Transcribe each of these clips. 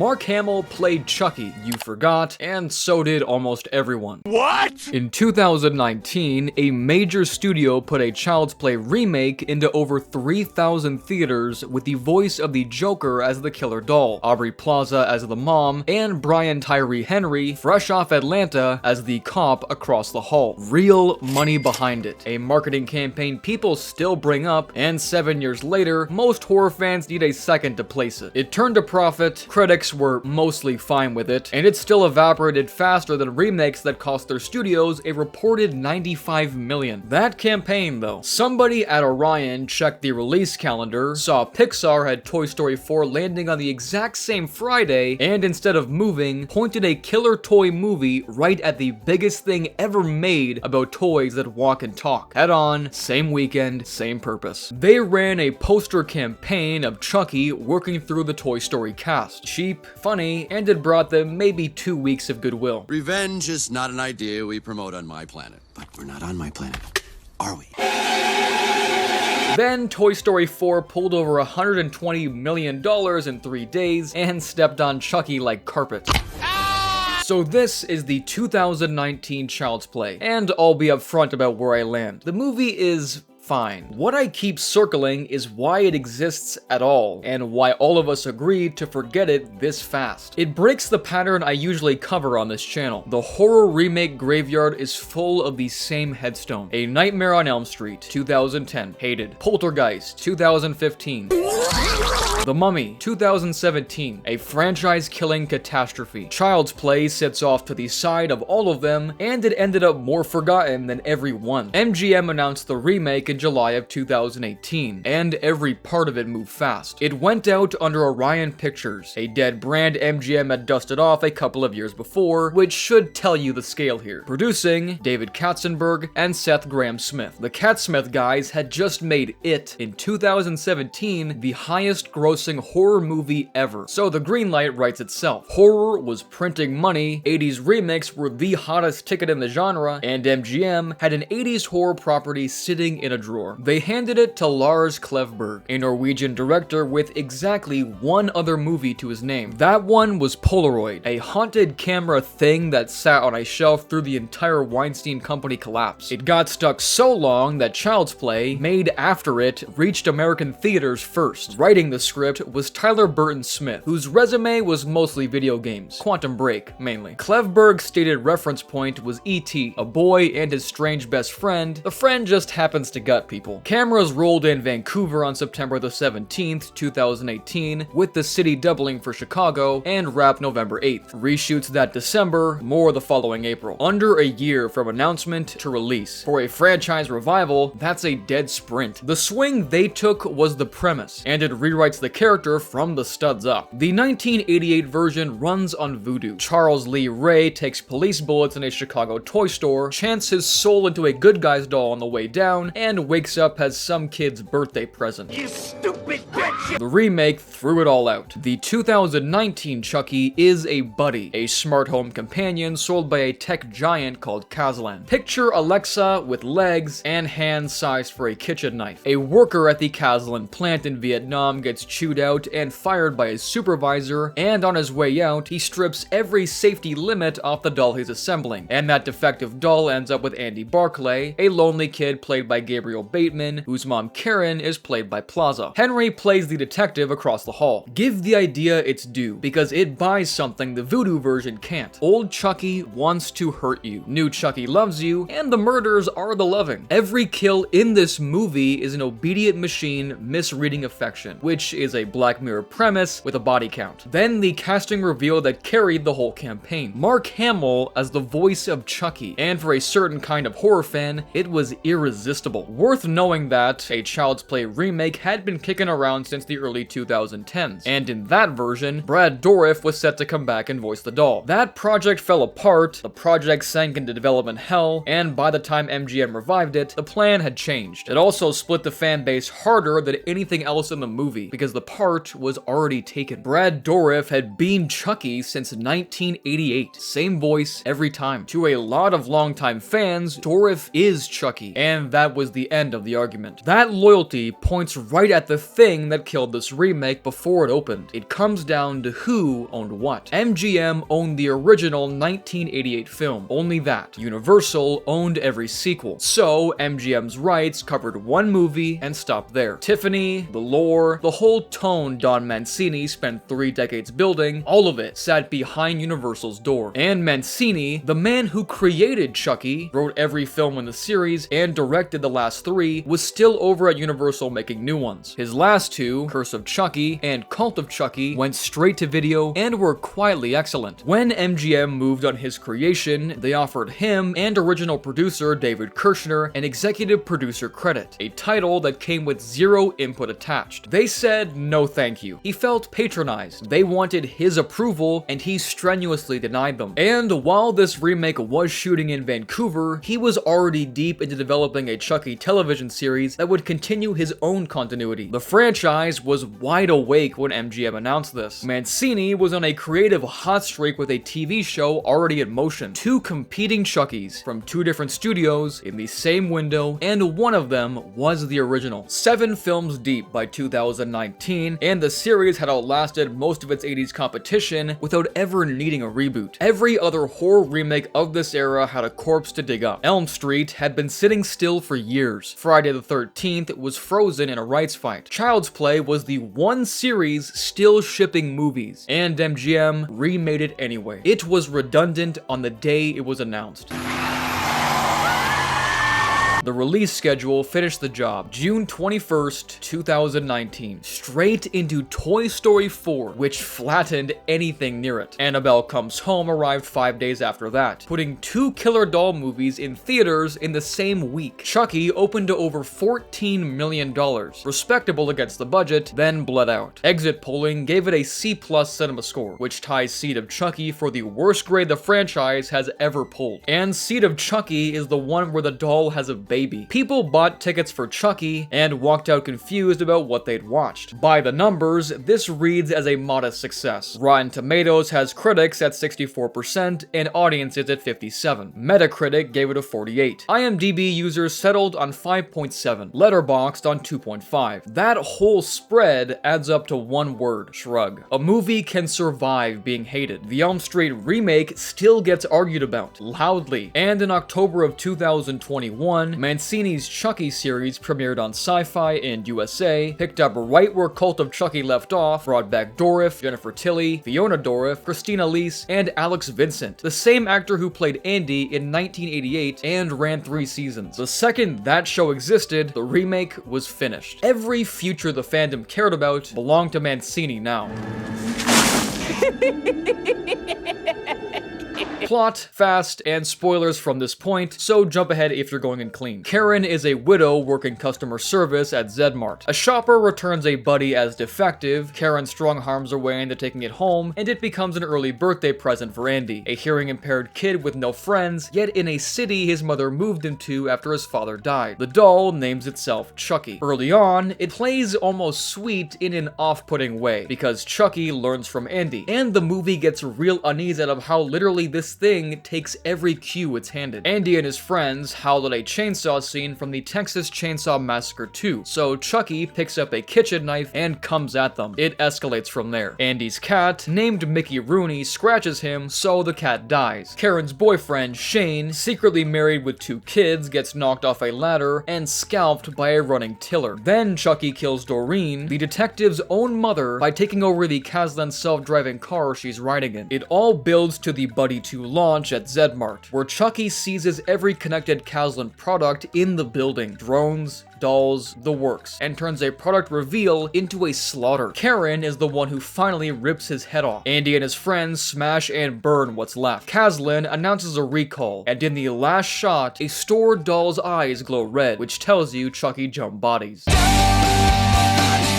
Mark Hamill played Chucky, you forgot, and so did almost everyone. What? In 2019, a major studio put a Child's Play remake into over 3,000 theaters with the voice of the Joker as the killer doll, Aubrey Plaza as the mom, and Brian Tyree Henry, fresh off Atlanta, as the cop across the hall. Real money behind it. A marketing campaign people still bring up, and 7 years later, most horror fans need a second to place it. It turned a profit, critics were mostly fine with it, and it still evaporated faster than remakes that cost their studios a reported $95 million. That campaign though, somebody at Orion checked the release calendar, saw Pixar had Toy Story 4 landing on the exact same Friday, and instead of moving, pointed a killer toy movie right at the biggest thing ever made about toys that walk and talk. Head on, same weekend, same purpose. They ran a poster campaign of Chucky working through the Toy Story cast. Cheap, funny, and it brought them maybe 2 weeks of goodwill. Revenge is not an idea we promote on my planet. But we're not on my planet, are we? Then Toy Story 4 pulled over $120 million in 3 days and stepped on Chucky like carpet. So this is the 2019 Child's Play, and I'll be upfront about where I land. The movie is fine. What I keep circling is why it exists at all, and why all of us agreed to forget it this fast. It breaks the pattern I usually cover on this channel. The horror remake graveyard is full of the same headstone. A Nightmare on Elm Street, 2010, hated. Poltergeist, 2015. The Mummy, 2017, a franchise-killing catastrophe. Child's Play sits off to the side of all of them, and it ended up more forgotten than every one. MGM announced the remake in July of 2018, and every part of it moved fast. It went out under Orion Pictures, a dead brand MGM had dusted off a couple of years before, which should tell you the scale here. Producing, David Katzenberg and Seth Grahame-Smith. The Cat-Smith guys had just made It, in 2017, the highest grossing horror movie ever. So the green light writes itself. Horror was printing money, 80s remakes were the hottest ticket in the genre, and MGM had an 80s horror property sitting in a drawer. They handed it to Lars Klevberg, a Norwegian director with exactly one other movie to his name. That one was Polaroid, a haunted camera thing that sat on a shelf through the entire Weinstein Company collapse. It got stuck so long that Child's Play, made after it, reached American theaters first. Writing the script was Tyler Burton Smith, whose resume was mostly video games, Quantum Break mainly. Klevberg's stated reference point was E.T., a boy and his strange best friend. The friend just happens to gut people. Cameras rolled in Vancouver on September the 17th, 2018, with the city doubling for Chicago, and wrapped November 8th. Reshoots that December, more the following April. Under a year from announcement to release. For a franchise revival, that's a dead sprint. The swing they took was the premise, and it rewrites the character from the studs up. The 1988 version runs on voodoo. Charles Lee Ray takes police bullets in a Chicago toy store, chants his soul into a good guy's doll on the way down, and wakes up as some kid's birthday present. You stupid bitch! The remake threw it all out. The 2019 Chucky is a buddy, a smart home companion sold by a tech giant called Kazlan. Picture Alexa with legs and hands sized for a kitchen knife. A worker at the Kazlan plant in Vietnam gets chewed out and fired by his supervisor, and on his way out, he strips every safety limit off the doll he's assembling, and that defective doll ends up with Andy Barclay, a lonely kid played by Gabriel Bateman, whose mom Karen is played by Plaza. Henry plays the detective across the hall. Give the idea its due, because it buys something the voodoo version can't. Old Chucky wants to hurt you. New Chucky loves you, and the murders are the loving. Every kill in this movie is an obedient machine misreading affection, which is a Black Mirror premise with a body count. Then the casting reveal that carried the whole campaign. Mark Hamill as the voice of Chucky, and for a certain kind of horror fan, it was irresistible. Worth knowing that a Child's Play remake had been kicking around since the early 2010s, and in that version, Brad Dourif was set to come back and voice the doll. That project fell apart, the project sank into development hell, and by the time MGM revived it, the plan had changed. It also split the fan base harder than anything else in the movie, because the part was already taken. Brad Dourif had been Chucky since 1988, same voice every time. To a lot of longtime fans, Dourif is Chucky, and that was the the end of the argument. That loyalty points right at the thing that killed this remake before it opened. It comes down to who owned what. MGM owned the original 1988 film, only that. Universal owned every sequel. So MGM's rights covered one movie and stopped there. Tiffany, the lore, the whole tone Don Mancini spent 3 decades building, all of it sat behind Universal's door. And Mancini, the man who created Chucky, wrote every film in the series, and directed the last 3, was still over at Universal making new ones. His last 2, Curse of Chucky and Cult of Chucky, went straight to video and were quietly excellent. When MGM moved on his creation, they offered him and original producer David Kirshner an executive producer credit, a title that came with 0 input attached. They said no thank you. He felt patronized. They wanted his approval and he strenuously denied them. And while this remake was shooting in Vancouver, he was already deep into developing a Chucky television series that would continue his own continuity. The franchise was wide awake when MGM announced this. Mancini was on a creative hot streak with a TV show already in motion. 2 competing Chuckies from 2 different studios in the same window, and one of them was the original. 7 films deep by 2019, and the series had outlasted most of its 80s competition without ever needing a reboot. Every other horror remake of this era had a corpse to dig up. Elm Street had been sitting still for years. Friday the 13th was frozen in a rights fight. Child's Play was the one series still shipping movies, and MGM remade it anyway. It was redundant on the day it was announced. The release schedule finished the job June 21st, 2019, straight into Toy Story 4, which flattened anything near it. Annabelle Comes Home arrived 5 days after that, putting 2 killer doll movies in theaters in the same week. Chucky opened to over $14 million, respectable against the budget, then bled out. Exit polling gave it a C+ cinema score, which ties Seed of Chucky for the worst grade the franchise has ever pulled. And Seed of Chucky is the one where the doll has a baby. People bought tickets for Chucky and walked out confused about what they'd watched. By the numbers, this reads as a modest success. Rotten Tomatoes has critics at 64% and audiences at 57%. Metacritic gave it a 48. IMDb users settled on 5.7. Letterboxd on 2.5. That whole spread adds up to one word: shrug. A movie can survive being hated. The Elm Street remake still gets argued about, loudly. And in October of 2021, Mancini's Chucky series premiered on Sci-Fi and USA, picked up right where Cult of Chucky left off, brought back Dourif, Jennifer Tilly, Fiona Dourif, Christina Leese, and Alex Vincent, the same actor who played Andy in 1988 and ran 3 seasons. The second that show existed, the remake was finished. Every future the fandom cared about belonged to Mancini now. Plot, fast, and spoilers from this point, so jump ahead if you're going in clean. Karen is a widow working customer service at Zedmart. A shopper returns a buddy as defective, Karen strong-arms her way into taking it home, and it becomes an early birthday present for Andy, a hearing-impaired kid with no friends, yet in a city his mother moved into after his father died. The doll names itself Chucky. Early on, it plays almost sweet in an off-putting way, because Chucky learns from Andy, and the movie gets real unease out of how literally this thing takes every cue it's handed. Andy and his friends howl at a chainsaw scene from the Texas Chainsaw Massacre 2, so Chucky picks up a kitchen knife and comes at them. It escalates from there. Andy's cat, named Mickey Rooney, scratches him, so the cat dies. Karen's boyfriend, Shane, secretly married with 2 kids, gets knocked off a ladder and scalped by a running tiller. Then Chucky kills Doreen, the detective's own mother, by taking over the Kaslan self-driving car she's riding in. It all builds to the Buddy 2 launch at Zedmart, where Chucky seizes every connected Kaslan product in the building. Drones, dolls, the works, and turns a product reveal into a slaughter. Karen is the one who finally rips his head off. Andy and his friends smash and burn what's left. Kaslan announces a recall, and in the last shot, a stored doll's eyes glow red, which tells you Chucky jumped bodies.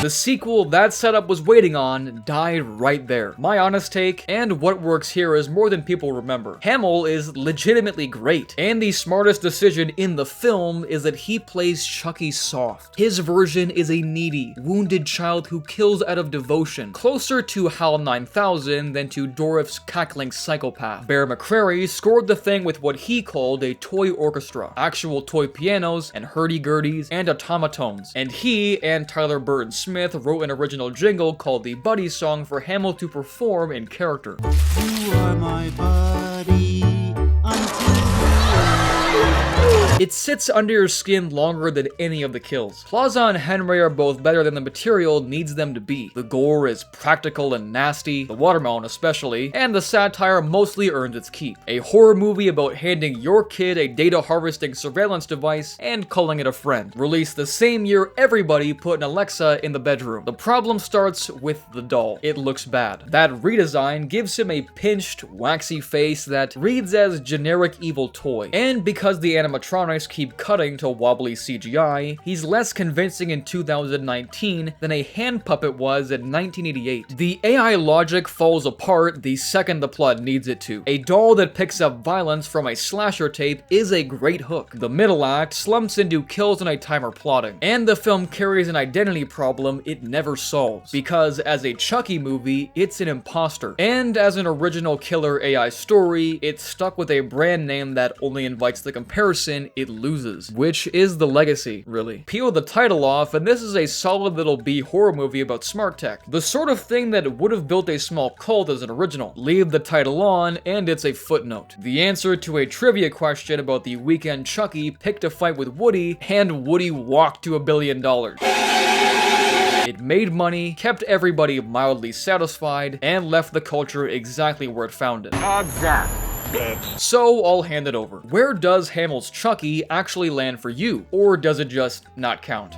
The sequel that setup was waiting on died right there. My honest take, and what works here is more than people remember. Hamill is legitimately great, and the smartest decision in the film is that he plays Chucky soft. His version is a needy, wounded child who kills out of devotion, closer to HAL 9000 than to Dourif's cackling psychopath. Bear McCreary scored the thing with what he called a toy orchestra, actual toy pianos and hurdy-gurdies and automatones, and he and Tyler Burton Smith wrote an original jingle called the Buddy Song for Hamill to perform in character. You are my buddy until It sits under your skin longer than any of the kills. Plaza and Henry are both better than the material needs them to be. The gore is practical and nasty, the watermelon especially, and the satire mostly earns its keep. A horror movie about handing your kid a data harvesting surveillance device and calling it a friend. Released the same year everybody put an Alexa in the bedroom. The problem starts with the doll. It looks bad. That redesign gives him a pinched, waxy face that reads as generic evil toy. And because the animatronics keep cutting to wobbly CGI, he's less convincing in 2019 than a hand puppet was in 1988. The AI logic falls apart the second the plot needs it to. A doll that picks up violence from a slasher tape is a great hook. The middle act slumps into kills on a timer plotting, and the film carries an identity problem it never solves, because as a Chucky movie, it's an imposter, and as an original killer AI story, it's stuck with a brand name that only invites the comparison it loses, which is the legacy, really. Peel the title off, and this is a solid little B horror movie about smart tech. The sort of thing that would have built a small cult as an original. Leave the title on, and it's a footnote. The answer to a trivia question about the weekend Chucky picked a fight with Woody, and Woody walked to $1 billion. It made money, kept everybody mildly satisfied, and left the culture exactly where it found it. So I'll hand it over. Where does Hamill's Chucky actually land for you? Or does it just not count?